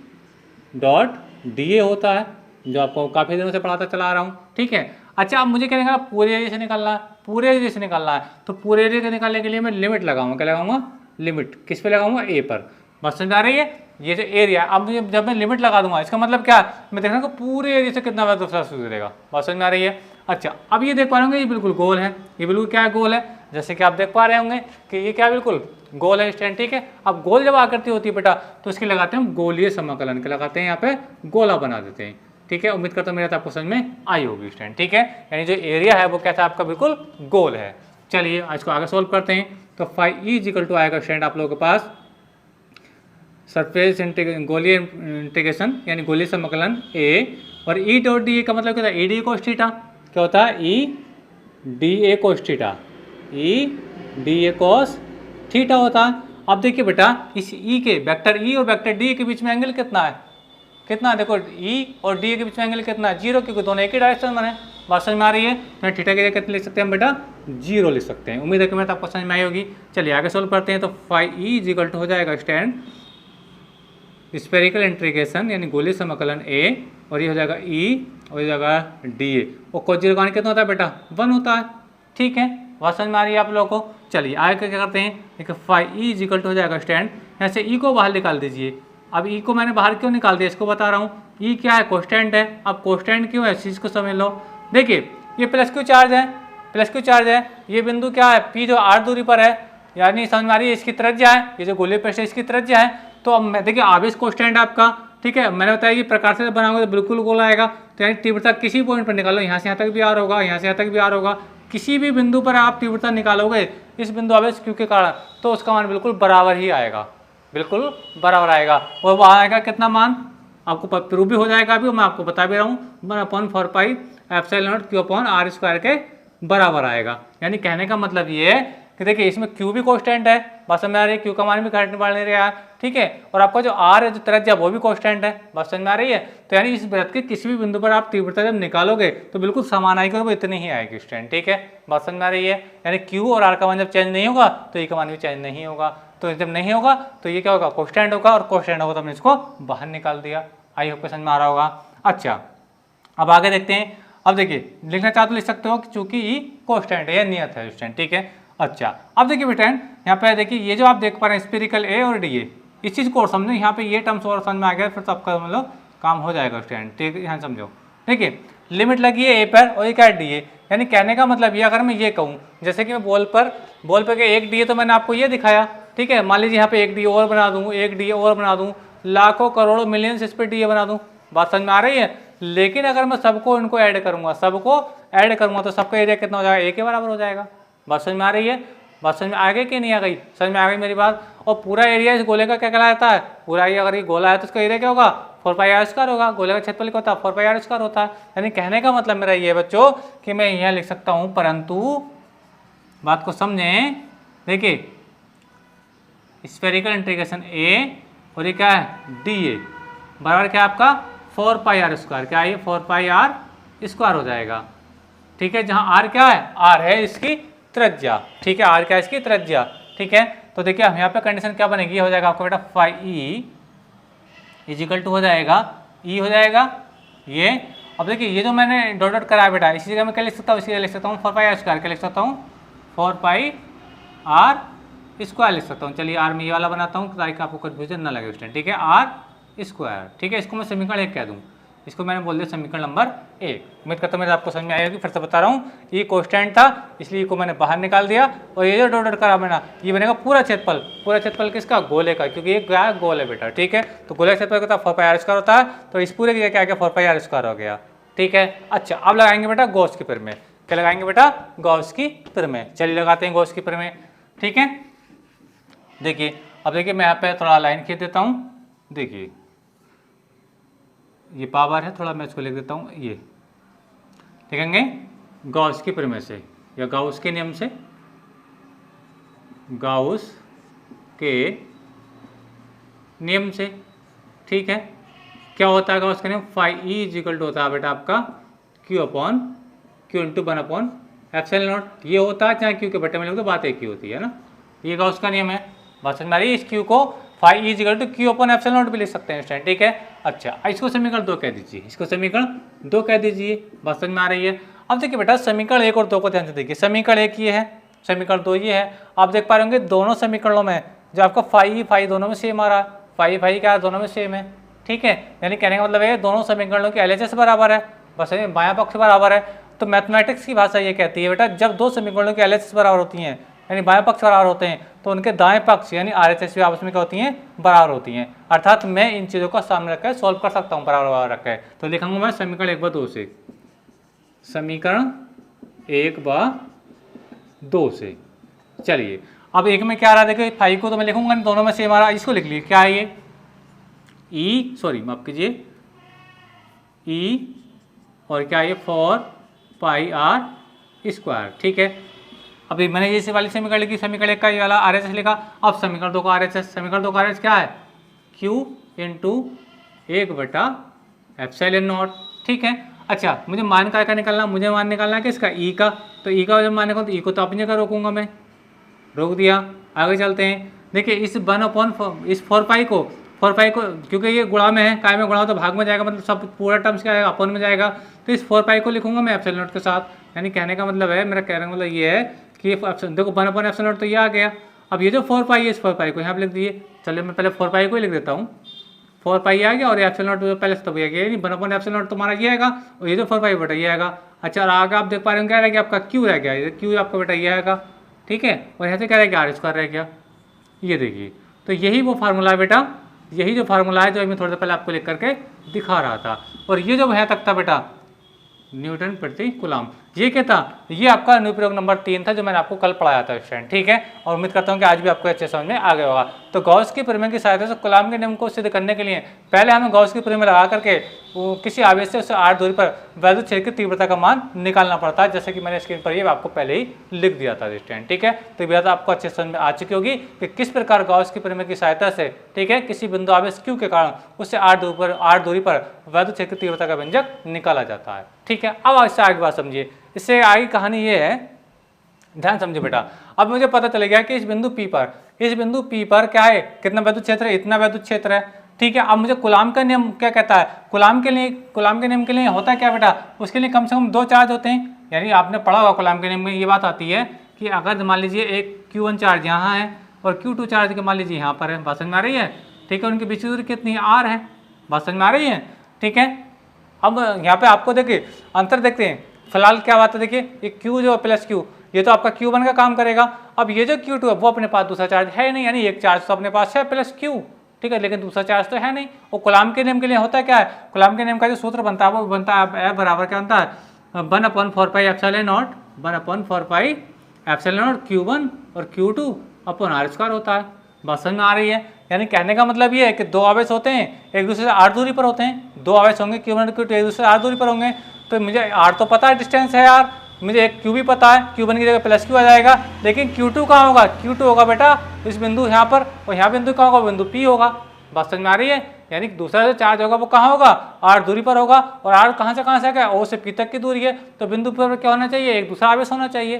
डॉट डी ए होता है, जो आपको काफ़ी दिनों से पढ़ाता चला रहा हूँ, ठीक है। अच्छा, अब मुझे क्या निकालना, पूरे एरिया से निकालना है, पूरे एरिया से निकालना है, तो पूरे एरिया के निकालने के लिए मैं लिमिट लगाऊंगा, क्या लगाऊंगा, लिमिट किस पे लगाऊंगा, ए पर। बस समझ आ रही है, ये जो एरिया, अब मुझे जब मैं लिमिट लगा दूंगा इसका मतलब क्या, मैं देख रहा हूँ पूरे एरिया से कितना वैद्युत फ्लक्स गुजरेगा। बात समझ में आ रही है। अच्छा, अब ये देख पा रहे होंगे, ये बिल्कुल गोल है, ये बिल्कुल क्या है, गोल है, जैसे कि आप देख पा रहे होंगे कि ये क्या बिल्कुल गोल है स्टैंड, ठीक है। अब गोल जब आकृति होती है बेटा तो इसकी लगाते हैं हम गोलीय समाकलन के, लगाते हैं यहाँ पे गोला बना देते हैं, ठीक है। उम्मीद करता हूँ मेरा तो आपको समझ में आई होगी स्टैंड, ठीक है। यानी जो एरिया है वो कैसा आपका बिल्कुल गोल है। चलिए आज को आगे सोल्व करते हैं। तो phi E is equal to आएगा स्टैंड आप लोगों के पास सरफेस गोलीय इंटीग्रेशन यानी गोलीय समाकलन ए, और ई डॉट डी ए का मतलब क्या होता है, ई डी कोस थीटा, क्या होता है, E D A cos theta, E D A cos theta होता है। अब देखिए बेटा इस ई के वेक्टर ई और वेक्टर डी के बीच में एंगल कितना है, कितना, देखो ई और डी के बीच में एंगल कितना है, 0, क्योंकि दोनों एक ही डायरेक्शन में है। बात समझ में आ रही है। मैं थीटा के लिए कितने लिख सकते हैं बेटा, 0 लिख सकते हैं। उम्मीद है कि मैं तो आपको समझ में आई होगी। चलिए आगे सोल्व करते हैं। तो phi E is equal to हो जाएगा स्टैंड स्फेरिकल इंटीग्रेशन यानी गोलीय समाकलन ए, और ये हो जाएगा ई और ये हो जाएगा डी ए, और कोस 0 का मान कितना होता है बेटा, 1 होता है, ठीक है। बात समझ में आ रही है आप लोगों को। चलिए आगे क्या करते हैं, देखिए phi E is equal to हो जाएगा स्टैंड, यहाँ से ई को बाहर निकाल दीजिए। अब ई को मैंने बाहर क्यों निकाल दिया इसको बता रहा हूँ। ई क्या है, कांस्टेंट है। अब कांस्टेंट क्यों है इस चीज़ को समझ लो। देखिए ये प्लस क्यू चार्ज है, प्लस क्यू चार्ज है, ये बिंदु क्या है, पी जो आर दूरी पर है, यानी समझ में आ रही है, इसकी त्रिज्या है, ये जो गोलीय पृष्ठ है इसकी त्रिज्या है। तो अब मैं देखिए आवेश कांस्टेंट है आपका, ठीक है, मैंने बताया कि प्रकार से बनाओगे तो बिल्कुल गोला आएगा। तो यानी तीव्रता किसी पॉइंट पर निकालो, यहाँ से यहाँ तक भी आर होगा, यहाँ से यहाँ तक भी आर होगा, किसी भी बिंदु पर आप तीव्रता निकालोगे इस बिंदु आवेश क्यू के कारण, तो उसका मान बिल्कुल बराबर ही आएगा, बिल्कुल बराबर आएगा। और वह आएगा कितना मान, आपको प्रूव भी हो जाएगा अभी, मैं आपको बता भी रहा हूँ, 1/4 epsilon not q upon r square के बराबर आएगा। यानी कहने का मतलब ये है कि देखिए इसमें क्यू भी कांस्टेंट है, बात समझ में आ रही है, क्यू का मान भी घटने वाले नहीं रहा है, ठीक है, और आपका जो आर है जो त्रिज्या वो भी कांस्टेंट है, बात समझ में आ रही है। तो यानी इस वृत्त के किसी भी बिंदु पर आप तीव्रता जब निकालोगे तो बिल्कुल समान आएगी और वो इतनी ही आएगी स्टूडेंट, ठीक है, बात समझ में आ रही है। यानी क्यू और आर का मान जब चेंज नहीं होगा तो ये का मान भी चेंज नहीं होगा, तो जब नहीं होगा तो ये क्या होगा, कांस्टेंट होगा, और कांस्टेंट होगा तो हमने इसको बाहर निकाल दिया। आई होप समझ में आ रहा होगा। अच्छा अब आगे देखते हैं। अब देखिए लिखना चाहो तो लिख सकते हो कि चूंकि ई कांस्टेंट है या नियत है स्टूडेंट, ठीक है। अच्छा अब देखिए बेटा यहाँ पे देखिए ये जो आप देख पा रहे हैं स्फेरिकल ए और डी ए, इस चीज़ को और समझो, यहाँ पे ये टर्म्स और समझ में आ गया फिर तो आपका मतलब काम हो जाएगा स्टूडेंट, ठीक है, यहाँ समझो, ठीक है। लिमिट लगी है ए पर और ये क्या है डी ए, यानी कहने का मतलब ये अगर मैं ये कहूँ जैसे कि मैं बॉल पर के एक डी ए तो मैंने आपको ये दिखाया, ठीक है, मान लीजिए यहाँ पे एक डी ए और बना दूँ, एक डी ए और बना दूँ, लाखों करोड़ों मिलियंस इस पर डी ए बना दूँ, बात समझ में आ रही है। लेकिन अगर मैं सबको इनको ऐड करूँगा, तो सबका एरिया कितना हो जाएगा, ए के बराबर हो जाएगा, बात समझ में आ रही है। बात समझ में आ गई कि नहीं आ गई, समझ में आ गई मेरी बात। और पूरा एरिया इस गोले का क्या कहलाता है, पूरा एरिया अगर ये गोला है तो उसका एरिया क्या होगा, 4πr² होगा, गोले का क्षेत्रफल क्या होता है 4πr² होता है। यानी कहने का मतलब मेरा ये बच्चों कि मैं यहाँ लिख सकता हूँ, परंतु बात को समझें, देखिए स्फेरिकल इंटीग्रेशन ए और ये क्या है डी ए बराबर क्या आपका 4πr², क्या है 4πr² हो जाएगा, ठीक है, जहाँ आर क्या है, आर है इसकी त्रिज्या, ठीक है, आर क्या है इसकी त्रिज्या, ठीक है। तो देखिए यहाँ पे कंडीशन क्या बनेगी, हो जाएगा आपका बेटा φe इजिकल टू हो जाएगा ई हो जाएगा ये। अब देखिए ये जो मैंने डॉट डॉट कराया बेटा, इसी जगह मैं क्या लिख सकता हूँ, इसी जगह लिख सकता हूँ 4πr², क्या लिख सकता हूँ 4πr² लिख सकता हूँ। चलिए आर में ये वाला बनाता हूँ ताकि आपको कन्फ्यूजन ना लगे उस टाइम, ठीक है, r², ठीक है, इसको मैं समीकरण 1 कह दूँ, इसको मैंने बोल दिया समीकरण नंबर 1। उम्मीद करता हूँ मेरे आपको समझ में आएगी, फिर से बता रहा हूँ, ये कांस्टेंट था इसलिए को मैंने बाहर निकाल दिया, और ये जो डॉट डॉट करा मैंने ये बनेगा पूरा क्षेत्रफल किसका, गोले का, क्योंकि ये क्या है गोल है बेटा, ठीक है। तो गोले का क्षेत्रफल कितना 4πr² होता है, तो इस पूरे की क्या क्या 4πr² हो गया, ठीक है। अच्छा अब लगाएंगे बेटा गॉस की प्रमेय, क्या लगाएंगे बेटा, गॉस की प्रमेय, चलिए लगाते हैं गॉस की प्रमेय, ठीक है। देखिए अब देखिए मैं यहाँ पे थोड़ा लाइन खींच देता हूँ, देखिए ये पावर है, थोड़ा मैं इसको लिख देता हूँ, ये लिखेंगे गॉस की प्रमेय से या गाउस के नियम से, गाउस के नियम से, ठीक है। क्या होता है गाउस का नियम, φe इजिकल टू होता है बेटा आपका q अपॉन q इंटू 1/ε0, ये होता है, चाहे q के बटे में लिखो तो बात एक ही होती है ना, ये गाउस का नियम है, बात समझ में आ रही है। इस q को φe is equal to q upon ε0 भी लिख सकते हैं स्टूडेंट, ठीक है। अच्छा इसको समीकरण 2 कह दीजिए, इसको समीकरण 2 कह दीजिए, बात समझ में आ रही है। अब देखिए बेटा समीकरण 1 और 2 को ध्यान से देखिए, समीकरण 1 ये है, समीकरण 2 ये है, आप देख पा रहे होंगे दोनों समीकरणों में जो आपका φe दोनों में सेम आ रहा है, φe क्या है दोनों में सेम है, ठीक है। यानी कहने का मतलब है दोनों समीकरणों की LHS बराबर है, बस बायां पक्ष बराबर है। तो मैथमेटिक्स की भाषा ये कहती है बेटा जब दो समीकरणों की LHS बराबर होती हैं यानी बाएं पक्ष बराबर होते हैं तो उनके दाएं पक्ष यानी RHS भी आपस में क्या होती हैं, बराबर होती हैं। अर्थात मैं इन चीज़ों का सामने रखकर सॉल्व कर सकता हूँ बराबर रख कर। तो लिखूंगा मैं समीकरण 1/2 से, समीकरण 1/2 से। चलिए अब एक में क्या आ रहा है, देखो फाइव को तो मैं लिखूंगा नहीं, दोनों में सेम आ रहा है, इसको लिख लीजिए क्या है ये माफ कीजिए और क्या है ये 4πr², ठीक है। अभी मैंने ये वाली समीकरण लिखी, समीकरण 1 का ये वाला RHS लिखा। अब समीकरण 2 का RHS, समीकरण 2 का RHS क्या है, q इंटू 1/ε0, ठीक है। अच्छा मुझे मान का निकालना, मुझे मान निकालना है किसका, ई का। तो ई का जब मान निकालूँ तो ई को तो अपनी जगह रोकूंगा मैं, रोक दिया। आगे चलते हैं, देखिए इस 4π को क्योंकि ये गुणा में है, काय में गुणा हो तो भाग में जाएगा, मतलब सब पूरा टर्म्स क्या आएगा अपन में जाएगा। तो इस 4π को लिखूंगा मैं ε0 के साथ, यानी कहने का मतलब है, मेरा कहने का मतलब ये है कि देखो 1/ε0 तो ये आ गया। अब ये जो 4π है इस 4π को यहाँ पे लिख दिए। चलिए मैं पहले 4π को ही लिख देता हूँ, 4π आ गया और ε0 पहले से तो भैया गया नहीं, 1/ε0 तुम्हारा ये आएगा और ये जो 4π बेटा ये आएगा। अच्छा और आगे आप देख पा रहे हो क्या रह गया आपका, क्यू रह गया, क्यू आपका बेटा ये आएगा, ठीक है, और यहाँ से क्या रह गया आर स्क्वायर रह गया। ये देखिए, तो यही वो फार्मूला है बेटा, यही जो फार्मूला है जो मैं थोड़ी देर पहले आपको लिख करके दिखा रहा था। और ये जो यहाँ तक था बेटा न्यूटन प्रति कूलम, ये क्या था, ये आपका अनुप्रयोग नंबर 3 था जो मैंने आपको कल पढ़ाया था स्टूडेंट, ठीक है। और उम्मीद करता हूँ कि आज भी आपको अच्छे समझ में आ गया होगा। तो गॉस की प्रमेय की सहायता से कूलम के नियम को सिद्ध करने के लिए पहले हमें गॉस की प्रमेय लगा करके वो किसी आवेश से उससे r दूरी पर वैद्युत क्षेत्र की तीव्रता का मान निकालना पड़ता है, जैसे कि मैंने स्क्रीन पर ये आपको पहले ही लिख दिया था स्टूडेंट, ठीक है। तो ये बात आपको अच्छे समझ में आ चुकी होगी कि किस प्रकार गॉस की प्रमेय की सहायता से, ठीक है, किसी बिंदु आवेश Q के कारण उससे r दूरी पर वैद्युत क्षेत्र की तीव्रता का व्यंजक निकाला जाता है, ठीक है। अब इससे आगे बात समझिए, इससे आगे कहानी ये है, ध्यान समझिए बेटा। अब मुझे पता चल गया कि इस बिंदु P पर क्या है, कितना वैद्युत क्षेत्र है, इतना वैद्युत क्षेत्र है, ठीक है। अब मुझे कूलम का नियम क्या कहता है, कूलम के नियम के लिए होता है क्या बेटा, उसके लिए कम से कम 2 चार्ज होते हैं। यानी आपने पढ़ा होगा कूलम के नियम में ये बात आती है कि अगर मान लीजिए एक Q1 चार्ज यहाँ है और Q2 चार्ज के मान लीजिए यहाँ पर है, बात समझ में आ रही है, ठीक है। उनकी बीच की दूरी कितनी है, r है, बात समझ में आ रही है, ठीक है। अब यहाँ पे आपको देखिए अंतर देखते हैं, फिलहाल क्या बात है, देखिए ये Q जो प्लस Q, ये तो आपका Q1 का काम करेगा। अब ये जो Q2 है वो अपने पास दूसरा चार्ज है नहीं, यानी एक चार्ज तो अपने पास है प्लस Q, ठीक है, लेकिन दूसरा चार्ज तो है नहीं। और कूलम के नियम के लिए होता है क्या है, कूलम के नियम का जो सूत्र बनता है वो बनता है F बराबर क्या बनता है 1/4 pi epsilon not 1/4 pi epsilon not Q1 और Q2 अपॉन r स्क्वायर होता है। बात समझ में आ रही है, यानी कहने का मतलब ये है कि 2 आवेश होते हैं, एक दूसरे से r दूरी पर होते हैं, 2 आवेश होंगे Q1 और Q2 एक दूसरे से r दूरी पर होंगे। तो मुझे r तो पता है, डिस्टेंस है यार, मुझे एक Q भी पता है, Q1 की जगह प्लस Q आ जाएगा, लेकिन Q2 कहाँ होगा, Q2 होगा बेटा इस बिंदु यहाँ पर, और यहाँ बिंदु कहाँ होगा, बिंदु P होगा। बात समझ में आ रही है, यानी दूसरा जो चार्ज होगा वो कहाँ होगा, r दूरी पर होगा, और r कहाँ से आएगा, O से P तक की दूरी है, तो बिंदु पर क्या होना चाहिए, एक दूसरा आवेश होना चाहिए।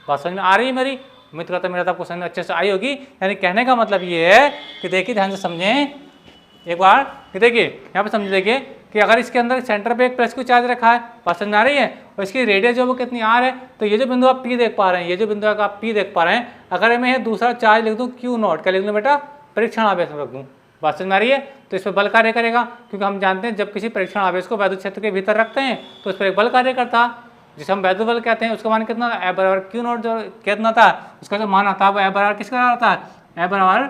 बात समझ में आ रही है मेरी, उम्मीद करता हूं मेरा आपको समझ में अच्छे से आई होगी। यानी कहने का मतलब ये है कि देखिए ध्यान से समझें एक बार, कि देखिए यहाँ पे समझ देखिए कि अगर इसके अंदर सेंटर पे एक प्लस Q चार्ज रखा है, बात समझ में आ रही है, और इसकी रेडियस जो वो कितनी r है, तो ये जो बिंदु आप P देख पा रहे हैं, ये जो बिंदु आप P देख पा रहे हैं, अगर मैं दूसरा चार्ज लिख दूँ Q0, क्या लिख दूँ बेटा, परीक्षण आवेश में रख दूँ, बात समझ में आ रही है, तो इस पर बल कार्य करेगा, क्योंकि हम जानते हैं जब किसी परीक्षण आवेश को वैद्युत क्षेत्र के भीतर रखते हैं तो उस पर एक बल कार्य करता है जिसे हम वैद्युत बल कहते हैं। उसका मान कितना था, F बराबर Q0 जो कितना था, उसका जो मान आता है वो F बराबर किसके बराबर आता है, F बराबर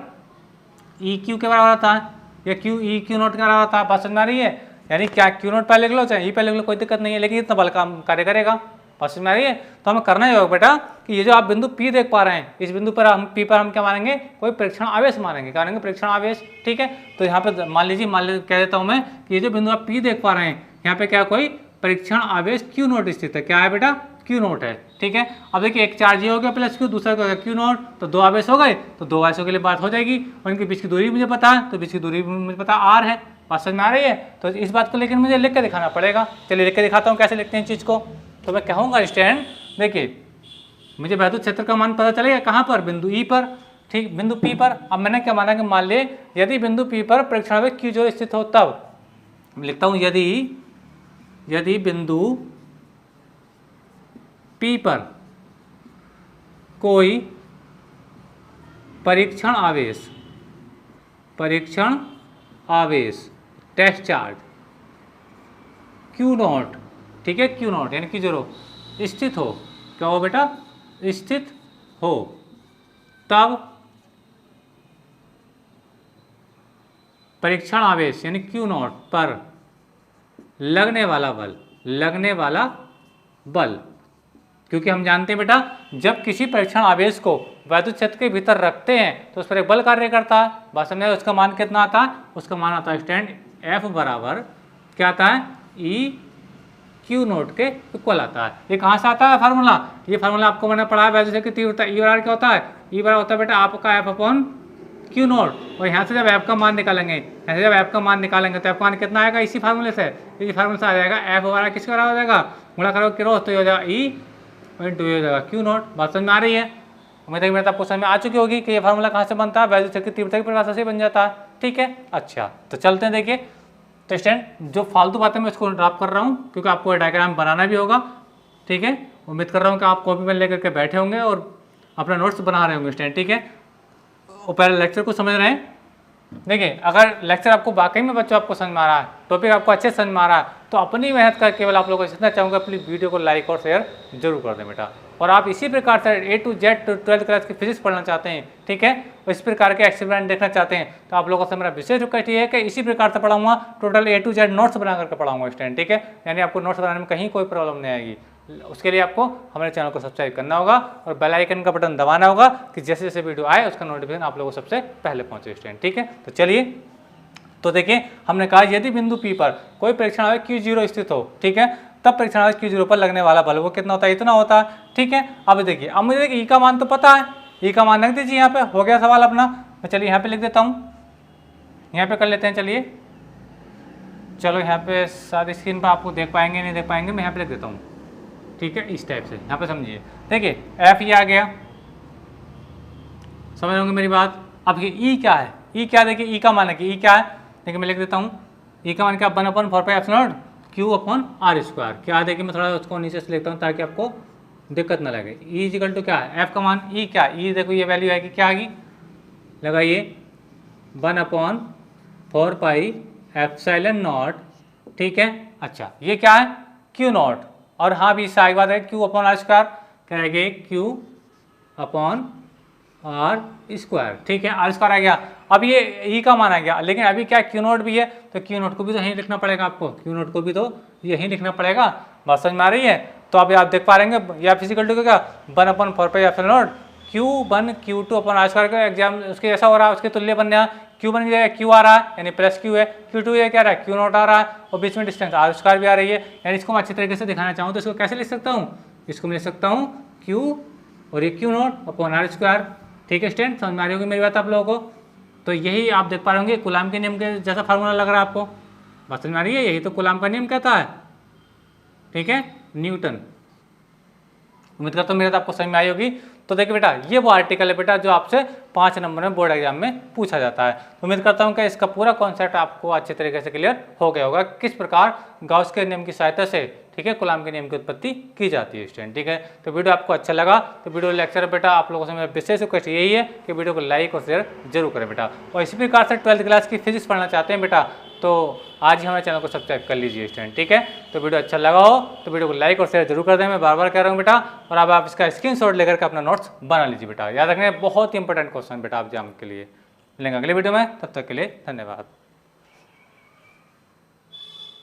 EQ के बराबर आता है, या EQ0 के बराबर आता है। बात समझ में आ रही है, यानी क्या Q0 पहले लिख लो चाहे E पहले लिख लो, कोई दिक्कत नहीं है, लेकिन इतना बल काम कार्य करेगा। बात समझ में आ रही है, तो हमें करना ही होगा बेटा कि ये जो आप बिंदु P देख पा रहे हैं, इस बिंदु पर हम P पर हम क्या मानेंगे, कोई परीक्षण आवेश मानेंगे, क्या मानेंगे, परीक्षण आवेश, ठीक है। तो यहाँ पे मान लीजिए कह देता हूँ मैं कि ये जो बिंदु आप P देख पा रहे हैं, यहाँ पे क्या कोई परीक्षण आवेश Q0 स्थित है, क्या है बेटा, Q0 है, ठीक है। अब देखिए एक चार्ज ये हो गया प्लस Q, दूसरा क्या हो गया Q0, तो 2 आवेश हो गए, तो 2 आवेशों के लिए बात हो जाएगी, और इनके बीच की दूरी मुझे पता है, तो बीच की दूरी मुझे पता R है। बात समझ में आ रही है, तो इस बात को लेकर मुझे लिख के दिखाना पड़ेगा। चलिए लिख के दिखाता हूँ कैसे लिखते हैं चीज़ को। तो मैं कहूँगा स्टूडेंट देखिए मुझे वैद्युत क्षेत्र का मान पता चलेगा कहाँ पर, बिंदु E पर, ठीक, बिंदु P पर। अब मैंने क्या माना कि मान ले यदि बिंदु P पर परीक्षण आवेश Q0 स्थित हो, तब लिखता हूँ यदि बिंदु P पर कोई परीक्षण आवेश टेस्ट चार्ज Q0, ठीक है, Q0 यानी Q0 स्थित हो, क्या हो बेटा, स्थित हो, तब परीक्षण आवेश यानी Q0 पर लगने वाला बल, क्योंकि हम जानते हैं बेटा जब किसी परीक्षण आवेश को वैद्युत क्षेत्र के भीतर रखते हैं तो उस पर एक बल कार्य करता है। बात समझ में, उसका मान कितना आता है, उसका मान आता है स्टूडेंट F बराबर क्या आता है, EQ0 के इक्वल आता है। ये कहाँ से आता है फार्मूला, ये फार्मूला आपको मैंने पढ़ा है वैद्युत क्षेत्र की तीव्रता E बराबर क्या होता है, E बराबर होता है बेटा आपका F अपॉन Q0, और यहाँ से जब F का मान निकालेंगे, तो F का मान कितना आएगा, इसी फार्मूले से आ जाएगा, F बराबर किसके बराबर हो जाएगा, गुणा करो क्रॉस तो हो जाएगा E पॉइंट 2 हो जाएगा Q0। बात समझ में आ रही है, उम्मीद है आपको समझ में आ चुकी होगी कि ये फार्मूला कहाँ से बनता है, वैद्युत क्षेत्र की तीव्रता की परिभाषा से बन जाता है, ठीक है। अच्छा तो चलते हैं, देखिए तो स्टूडेंट जो फालतू बातें मैं इसको ड्रॉप कर रहा हूँ क्योंकि आपको डायग्राम बनाना भी होगा, ठीक है। उम्मीद कर रहा हूँ कि आप कॉपी पेन लेकर के बैठे होंगे और अपना नोट्स बना रहे होंगे स्टूडेंट, ठीक है, और पहले लेक्चर को समझ रहे हैं, देखिए, अगर लेक्चर आपको वाकई में बच्चों आपको समझ में आ रहा है, टॉपिक आपको अच्छे समझ में आ रहा है, तो अपनी मेहनत कर केवल आप लोगों को इतना चाहूँगा, प्लीज़ वीडियो को लाइक और शेयर जरूर कर दें बेटा। और आप इसी प्रकार से A to Z 12th class की फिजिक्स पढ़ना चाहते हैं, ठीक है, इस प्रकार के एक्सपेरिमेंट देखना चाहते हैं, तो आप लोगों से मेरा विशेष रिक्वेस्ट ये है कि इसी प्रकार से पढ़ाऊंगा, total A to Z notes बना करके पढ़ाऊंगा स्टूडेंट, ठीक है, यानी आपको नोट्स बनाने में कहीं कोई प्रॉब्लम नहीं आएगी। उसके लिए आपको हमारे चैनल को सब्सक्राइब करना होगा और बेल आइकन का बटन दबाना होगा कि जैसे जैसे वीडियो आए उसका नोटिफिकेशन आप लोगों को सबसे पहले पहुंचे स्टूडेंट, ठीक है। तो चलिए, तो देखिए हमने कहा यदि बिंदु P पर कोई परीक्षण आवेश Q0 स्थित हो, ठीक है, तब परीक्षण आवेश Q0 पर लगने वाला बल वो कितना होता है, इतना होता है, ठीक है। अब देखिए, अब मुझे E का मान तो पता है, E का मान रख दीजिए यहाँ पे, हो गया सवाल अपना। मैं चलिए यहाँ पे लिख देता हूँ, यहाँ पे कर लेते हैं, चलिए चलो यहाँ पे शायद स्क्रीन पर आपको देख पाएंगे नहीं देख पाएंगे, मैं यहाँ पे लिख देता हूँ, ठीक है, इस टाइप से यहाँ पे समझिए। देखिए F ये आ गया, समझ होंगे मेरी बात। अब ये E क्या है, E क्या, देखिए E का मान है कि E क्या है, देखिए मैं लिख देता हूँ, E का मान क्या, 1/4πε0 Q/r²। क्या देखिए मैं थोड़ा उसको नीचे से लिखता हूँ ताकि आपको दिक्कत ना लगे। E इक्वल टू क्या है, F का मान E क्या है, E देखो ये वैल्यू आएगी, क्या आएगी, लगाइए 1/4πε0, ठीक है। अच्छा ये क्या है, Q0, और हाँ भी इससे आगे बात है Q/r², क्या आएगी Q/r², ठीक है, r² आ गया। अब ये E का मान आ गया, लेकिन अभी क्या Q0 भी है, तो Q0 को भी तो यहीं लिखना पड़ेगा आपको, Q0 को भी तो यहीं लिखना पड़ेगा, बात समझ में आ रही है। तो अभी आप देख पा रहे हैं या फिजिकल टू क्या 1/4πε0 Q1 Q2/r² का एग्जाम उसके जैसा हो रहा है, उसके तुल्य बन गया, Q बन जाएगा, Q आ रहा है यानी प्लस Q है, Q2 ये क्या रहा है, Q0 आ रहा है, और बीच में डिस्टेंस r² भी आ रही है। यानी इसको मैं अच्छी तरीके से दिखाना चाहूँ तो इसको कैसे लिख सकता हूँ, इसको मैं लिख सकता हूँ Q और ये Q0/r², ठीक है स्टूडेंट, समझ में आ रही होगी मेरी बात आप लोगों को। तो यही आप देख पा रहे होंगे, कूलाम के नियम के जैसा फार्मूला लग रहा है आपको, बात समझ में आ रही है, यही तो कूलाम का नियम कहता है, ठीक है, न्यूटन। उम्मीद करता हूँ मेरी बात आपको समझ में आई होगी। तो देखिए बेटा, ये वो आर्टिकल है बेटा जो आपसे 5 नंबर में बोर्ड एग्जाम में पूछा जाता है। उम्मीद करता हूँ कि इसका पूरा कॉन्सेप्ट आपको अच्छे तरीके से क्लियर हो गया होगा, किस प्रकार गाउस के नियम की सहायता से, ठीक है, कूलाम के नियम की उत्पत्ति की जाती है स्टूडेंट, ठीक है। तो वीडियो आपको अच्छा लगा तो वीडियो लेक्चर बेटा आप लोगों से मेरा विशेष रिक्वेस्ट यही है कि वीडियो को लाइक और शेयर जरूर करें बेटा। और इसी प्रकार से 12th क्लास की फिजिक्स पढ़ना चाहते हैं बेटा, तो आज ही हमारे चैनल को सब्सक्राइब कर लीजिए स्टूडेंट, ठीक है। तो वीडियो अच्छा लगा हो तो वीडियो को लाइक और शेयर जरूर कर दें, मैं बार बार कह रहा हूँ बेटा। और अब आप इसका स्क्रीनशॉट लेकर के अपना नोट्स बना लीजिए बेटा, याद रखना बहुत ही इंपॉर्टेंट क्वेश्चन बेटा आप एग्जाम के लिए। मिलेंगे अगले वीडियो में, तब तक के लिए धन्यवाद।